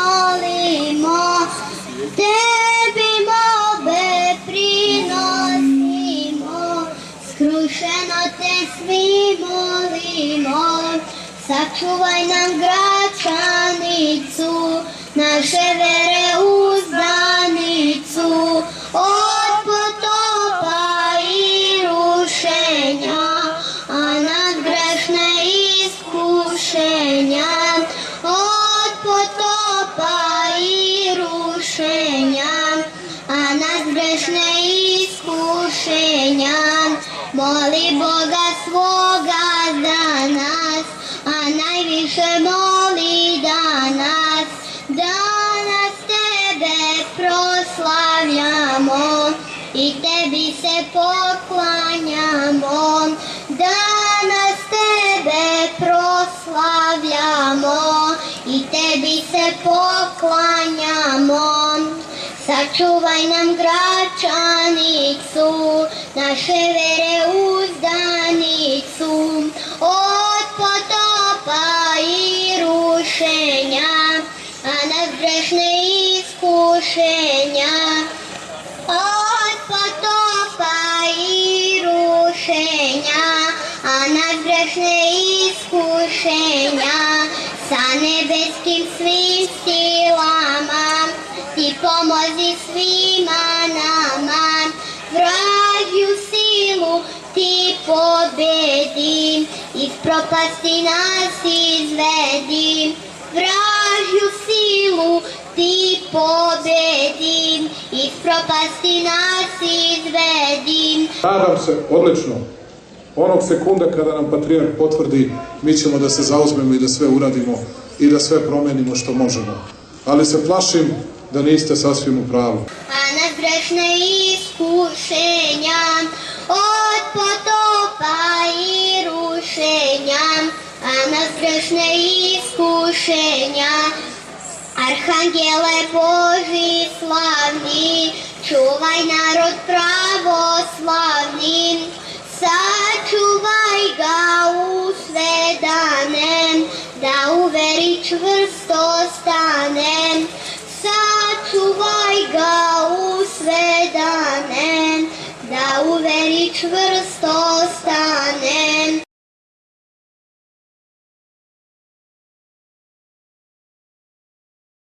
molimo, tebi molbe prinosimo, skrušeno te svi molimo, sačuvaj nam Gračanicu, naše vere uzdanicu, od potopa i rušenja, a nad grešne iskušenja, od potopa i rušenja, a nad grešne iskušenja, moli Boga svoga za nas, a najviše moli danas, danas tebe proslavljamo i tebi se poklanjamo, danas tebe proslavljamo i tebi se poklanjamo. Sačuvaj nam Gračanicu, naše vere uzdanicu, od potopa i rušenja, a nas grešne iskušenja, od potopa i rušenja, a nas grešne iskušenja, sa nebeskim svim silama, ti pomozi svima nama, vražju silu ti pobedi, iz propasti nas izvedi, vražju silu ti pobedi, iz propasti nas izvedi. Nadam se, odlično, onog sekunda kada nam patrijarh potvrdi, mi ćemo da se zauzmemo i da sve uradimo i da sve promenimo što možemo. Ali se plašim da niste sasvim u pravu. A nas grešne iskušenja, od potopa i rušenja, a nas grešne iskušenja, Arhangele Boži slavni, čuvaj narod pravoslavni, sačuvaj ga u sve dane, da u veri čvrsto stane.